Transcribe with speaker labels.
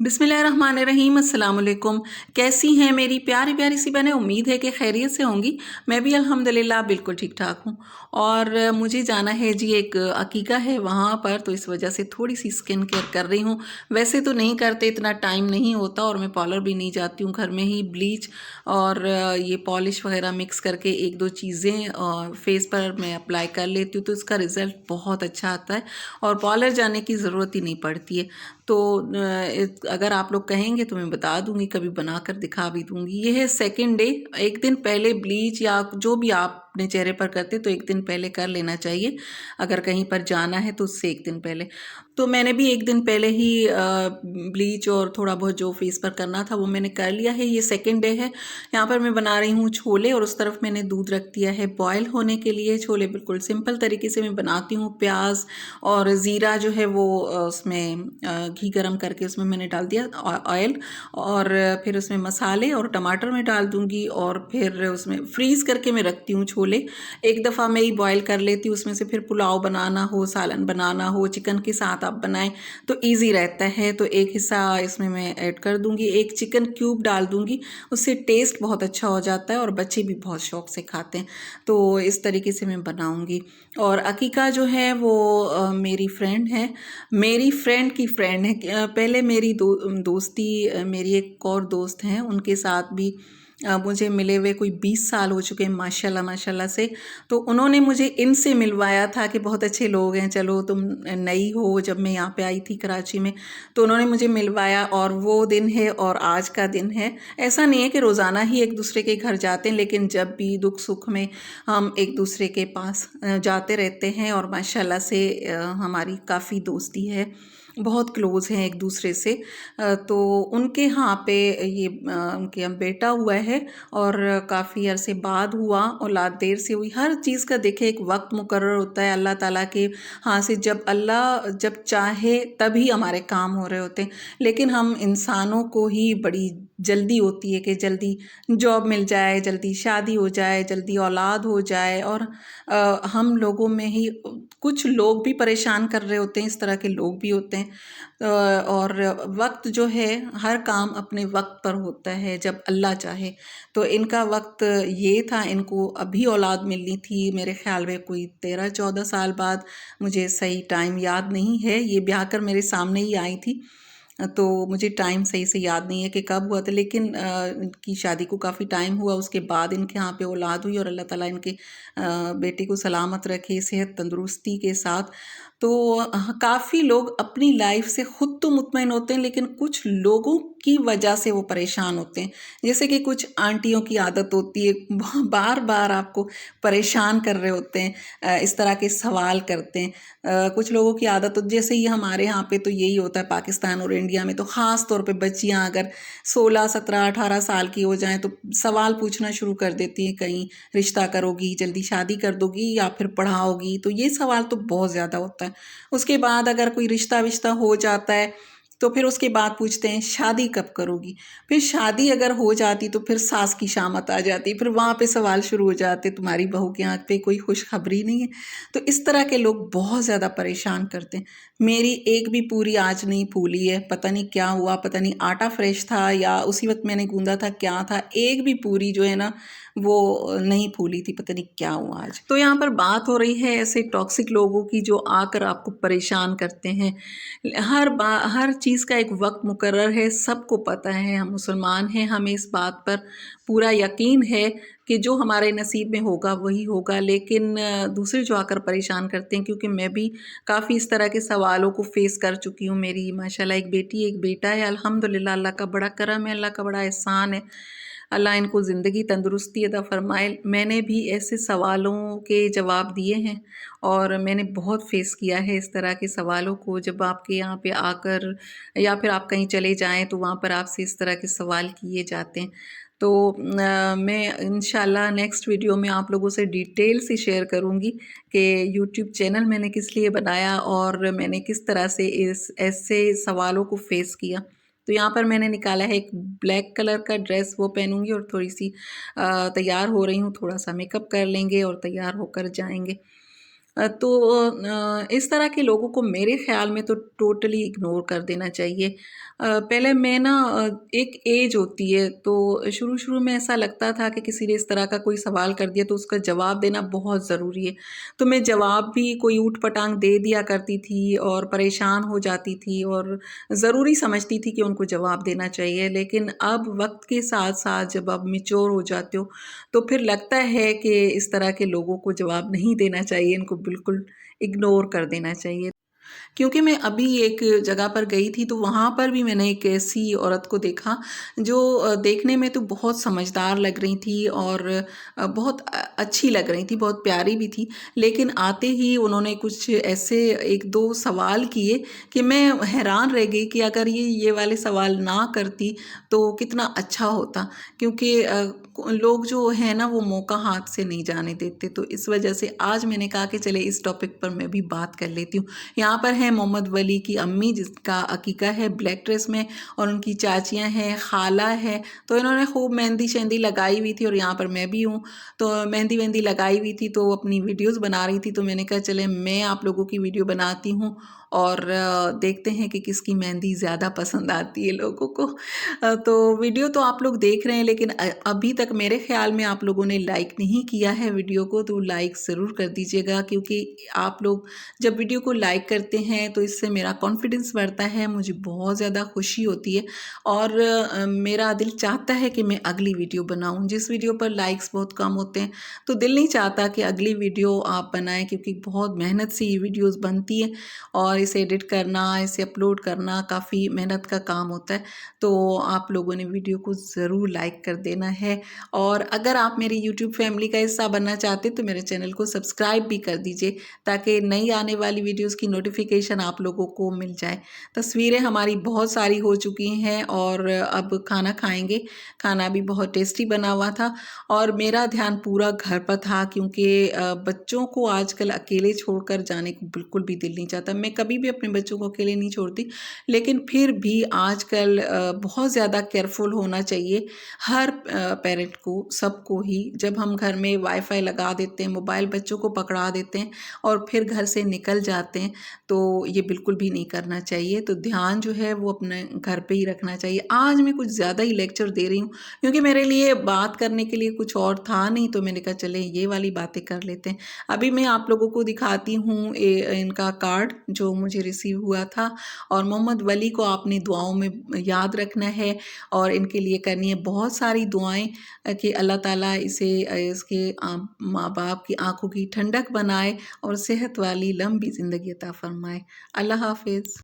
Speaker 1: बिस्मिल्लाहिर्रहमानिर्रहीम अस्सलाम वालेकुम। कैसी हैं मेरी प्यारी प्यारी सी बहनें? उम्मीद है कि खैरियत से होंगी। मैं भी अल्हम्दुलिल्लाह बिल्कुल ठीक ठाक हूँ। और मुझे जाना है जी, एक अकीका है वहाँ पर, तो इस वजह से थोड़ी सी स्किन केयर कर रही हूँ। वैसे तो नहीं करते, इतना टाइम नहीं होता, और मैं पार्लर भी नहीं जाती हूँ। घर में ही ब्लीच और ये पॉलिश वगैरह मिक्स करके एक दो चीज़ें फेस पर मैं अप्लाई कर लेती हूँ, तो इसका रिज़ल्ट बहुत अच्छा आता है और पार्लर जाने की ज़रूरत ही नहीं पड़ती है। तो अगर आप लोग कहेंगे तो मैं बता दूंगी, कभी बनाकर दिखा भी दूंगी। ये है सेकंड डे। एक दिन पहले ब्लीच या जो भी आप अपने चेहरे पर करते तो एक दिन पहले कर लेना चाहिए। अगर कहीं पर जाना है तो उससे एक दिन पहले। तो मैंने भी एक दिन पहले ही ब्लीच और थोड़ा बहुत जो फेस पर करना था वो मैंने कर लिया है। ये सेकंड डे है। यहाँ पर मैं बना रही हूँ छोले, और उस तरफ मैंने दूध रख दिया है बॉयल होने के लिए। छोले बिल्कुल सिंपल तरीके से मैं बनाती हूँ। प्याज और ज़ीरा जो है वो उसमें घी गरम करके उसमें मैंने डाल दिया ऑयल, और फिर उसमें मसाले और टमाटर में डाल दूंगी, और फिर उसमें फ्रीज़ करके मैं रखती हूँ छोले। एक दफ़ा मैं ही बॉयल कर लेती हूँ उसमें से। फिर पुलाव बनाना हो, सालन बनाना हो, चिकन के साथ आप बनाएं तो इजी रहता है। तो एक हिस्सा इसमें मैं ऐड कर दूंगी, एक चिकन क्यूब डाल दूंगी, उससे टेस्ट बहुत अच्छा हो जाता है और बच्चे भी बहुत शौक से खाते हैं। तो इस तरीके से मैं बनाऊंगी। और अकीका जो है वो मेरी फ्रेंड है, मेरी फ्रेंड की फ्रेंड है। पहले मेरी दोस्ती, मेरी एक और दोस्त हैं, उनके साथ भी मुझे मिले हुए कोई 20 साल हो चुके हैं माशाल्लाह माशाल्लाह से। तो उन्होंने मुझे इनसे मिलवाया था कि बहुत अच्छे लोग हैं, चलो तुम नई हो, जब मैं यहाँ पे आई थी कराची में, तो उन्होंने मुझे मिलवाया, और वो दिन है और आज का दिन है। ऐसा नहीं है कि रोज़ाना ही एक दूसरे के घर जाते हैं, लेकिन जब भी दुख सुख में हम एक दूसरे के पास जाते रहते हैं, और माशाल्लाह से हमारी काफ़ी दोस्ती है, बहुत क्लोज़ हैं एक दूसरे से। तो उनके यहाँ पे ये उनके यहाँ बेटा हुआ है, और काफ़ी अरसे बाद हुआ, औलाद देर से हुई। हर चीज़ का देखे एक वक्त मुकर्रर होता है अल्लाह ताला के हाँ से। जब अल्लाह जब चाहे तभी हमारे काम हो रहे होते हैं, लेकिन हम इंसानों को ही बड़ी जल्दी होती है कि जल्दी जॉब मिल जाए, जल्दी शादी हो जाए, जल्दी औलाद हो जाए, और हम लोगों में ही कुछ लोग भी परेशान कर रहे होते हैं, इस तरह के लोग भी होते हैं। और वक्त जो है हर काम अपने वक्त पर होता है जब अल्लाह चाहे। तो इनका वक्त ये था, इनको अभी औलाद मिलनी थी, मेरे ख्याल में कोई 13-14 साल बाद। मुझे सही टाइम याद नहीं है, ये ब्याह कर मेरे सामने ही आई थी, तो मुझे टाइम सही से याद नहीं है कि कब हुआ था, लेकिन इनकी शादी को काफ़ी टाइम हुआ, उसके बाद इनके यहाँ पे औलाद हुई, और अल्लाह ताला इनके बेटे को सलामत रखे, सेहत तंदुरुस्ती के साथ। तो काफ़ी लोग अपनी लाइफ से ख़ुद तो मुतमईन होते हैं, लेकिन कुछ लोगों की वजह से वो परेशान होते हैं। जैसे कि कुछ आंटियों की आदत होती है, बार बार आपको परेशान कर रहे होते हैं, इस तरह के सवाल करते हैं। कुछ लोगों की आदत हो, जैसे ये हमारे यहाँ पे तो यही होता है, पाकिस्तान और इंडिया में तो ख़ास तौर पे बच्चियाँ अगर 16, 17, 18 साल की हो जाएं तो सवाल पूछना शुरू कर देती हैं, कहीं रिश्ता करोगी, जल्दी शादी कर दोगी, या फिर पढ़ाओगी। तो ये सवाल तो बहुत ज़्यादा होता है। उसके बाद अगर कोई रिश्ता विश्ता हो जाता है तो फिर उसके बाद पूछते हैं शादी कब करोगी। फिर शादी अगर हो जाती तो फिर सास की शामत आ जाती, फिर वहाँ पे सवाल शुरू हो जाते, तुम्हारी बहू के यहाँ पे कोई खुशखबरी नहीं है। तो इस तरह के लोग बहुत ज़्यादा परेशान करते हैं। मेरी एक भी पूरी आज नहीं फूली है, पता नहीं क्या हुआ, पता नहीं आटा फ्रेश था या उसी वक्त मैंने गूंदा था, क्या था, एक भी पूरी जो है ना वो नहीं फूली थी, पता नहीं क्या हुआ आज। तो यहाँ पर बात हो रही है ऐसे टॉक्सिक लोगों की जो आकर आपको परेशान करते हैं। हर चीज़ का एक वक्त मुकर्रर है, सबको पता है, हम मुसलमान हैं, हमें इस बात पर पूरा यकीन है कि जो हमारे नसीब में होगा वही होगा। लेकिन दूसरे जो आकर परेशान करते हैं, क्योंकि मैं भी काफ़ी इस तरह के सवालों को फेस कर चुकी हूँ। मेरी माशाल्लाह एक बेटी एक बेटा है, अल्हम्दुलिल्लाह, अल्लाह का बड़ा करम है, अल्लाह का बड़ा एहसान है। अल्लाह इनको ज़िंदगी तंदुरुस्ती अता फ़रमाए। मैंने भी ऐसे सवालों के जवाब दिए हैं, और मैंने बहुत फेस किया है इस तरह के सवालों को। जब आपके यहाँ पे आकर या फिर आप कहीं चले जाएं तो वहाँ पर आपसे इस तरह के सवाल किए जाते हैं। तो मैं इंशाल्लाह नेक्स्ट वीडियो में आप लोगों से डिटेल से शेयर करूँगी कि यूट्यूब चैनल मैंने किस लिए बनाया और मैंने किस तरह से इस ऐसे सवालों को फेस किया। तो यहाँ पर मैंने निकाला है एक ब्लैक कलर का ड्रेस, वो पहनूंगी, और थोड़ी सी तैयार हो रही हूँ, थोड़ा सा मेकअप कर लेंगे और तैयार होकर जाएंगे। इस तरह के लोगों को मेरे ख़्याल में तो टोटली इग्नोर कर देना चाहिए। पहले मैं ना एक एज होती है तो शुरू-शुरू में ऐसा लगता था कि किसी ने इस तरह का कोई सवाल कर दिया तो उसका जवाब देना बहुत ज़रूरी है। तो मैं जवाब भी कोई ऊट-पटांग दे दिया करती थी और परेशान हो जाती थी और ज़रूरी समझती थी कि उनको जवाब देना चाहिए। लेकिन अब वक़्त के साथ-साथ जब आप मैच्योर हो जाते हो, तो फिर लगता है कि इस तरह के लोगों को जवाब नहीं देना चाहिए, इनको बिल्कुल इग्नोर कर देना चाहिए। क्योंकि मैं अभी एक जगह पर गई थी तो वहाँ पर भी मैंने एक ऐसी औरत को देखा जो देखने में तो बहुत समझदार लग रही थी और बहुत अच्छी लग रही थी, बहुत प्यारी भी थी। लेकिन आते ही उन्होंने कुछ ऐसे 1-2 सवाल किए कि मैं हैरान रह गई कि अगर ये वाले सवाल ना करती तो कितना अच्छा होता। क्योंकि लोग जो हैं ना वो मौका हाथ से नहीं जाने देते। तो इस वजह से आज मैंने कहा कि चले इस टॉपिक पर मैं भी बात कर लेती हूँ। यहाँ पर है मोहम्मद वली की अम्मी जिसका अकीका है ब्लैक ड्रेस में और उनकी चाचियाँ हैं, खाला है। तो इन्होंने खूब मेहंदी-शेंदी लगाई हुई थी और यहाँ पर मैं भी हूँ। तो मेहंदी-वेहंदी लगाई हुई थी तो अपनी वीडियोज़ बना रही थी तो मैंने कहा चले मैं आप लोगों की वीडियो बनाती हूँ और देखते हैं कि किसकी मेहंदी ज़्यादा पसंद आती है लोगों को। तो वीडियो तो आप लोग देख रहे हैं लेकिन अभी तक मेरे ख़्याल में आप लोगों ने लाइक नहीं किया है वीडियो को तो लाइक ज़रूर कर दीजिएगा क्योंकि आप लोग जब वीडियो को लाइक करते हैं तो इससे मेरा कॉन्फिडेंस बढ़ता है, मुझे बहुत ज़्यादा खुशी होती है और मेरा दिल चाहता है कि मैं अगली वीडियो बनाऊं। जिस वीडियो पर लाइक्स बहुत कम होते हैं तो दिल नहीं चाहता कि अगली वीडियो आप बनाएं क्योंकि बहुत मेहनत से ये वीडियोस बनती है और इसे एडिट करना, इसे अपलोड करना काफ़ी मेहनत का काम होता है। तो आप लोगों ने वीडियो को ज़रूर लाइक कर देना है और अगर आप मेरी यूट्यूब फैमिली का हिस्सा बनना चाहते तो मेरे चैनल को सब्सक्राइब भी कर दीजिए ताकि नई आने वाली वीडियोस की नोटिफिकेशन आप लोगों को मिल जाए। तस्वीरें हमारी बहुत सारी हो चुकी हैं और अब खाना खाएंगे। खाना भी बहुत टेस्टी बना हुआ था और मेरा ध्यान पूरा घर पर था क्योंकि बच्चों को आजकल अकेले छोड़कर जाने को बिल्कुल भी दिल नहीं चाहता। मैं कभी भी अपने बच्चों को अकेले नहीं छोड़ती लेकिन फिर भी आजकल बहुत ज़्यादा केयरफुल होना चाहिए हर पेरेंट को, सबको ही। जब हम घर में वाईफाई लगा देते हैं, मोबाइल बच्चों को पकड़ा देते हैं और फिर घर से निकल जाते हैं तो ये बिल्कुल भी नहीं करना चाहिए। तो ध्यान जो है वो अपने घर पे ही रखना चाहिए। आज मैं कुछ ज़्यादा ही लेक्चर दे रही हूँ क्योंकि मेरे लिए बात करने के लिए कुछ और था नहीं तो मैंने कहा चले ये वाली बातें कर लेते हैं। अभी मैं आप लोगों को दिखाती हूँ इनका कार्ड जो मुझे रिसीव हुआ था और मोहम्मद वली को आपने दुआओं में याद रखना है और इनके लिए करनी है बहुत सारी दुआएं कि अल्लाह ताला इसके माँ बाप की आंखों की ठंडक बनाए और सेहत वाली लंबी ज़िंदगी अता फरमाए। अल्लाह हाफ़िज़।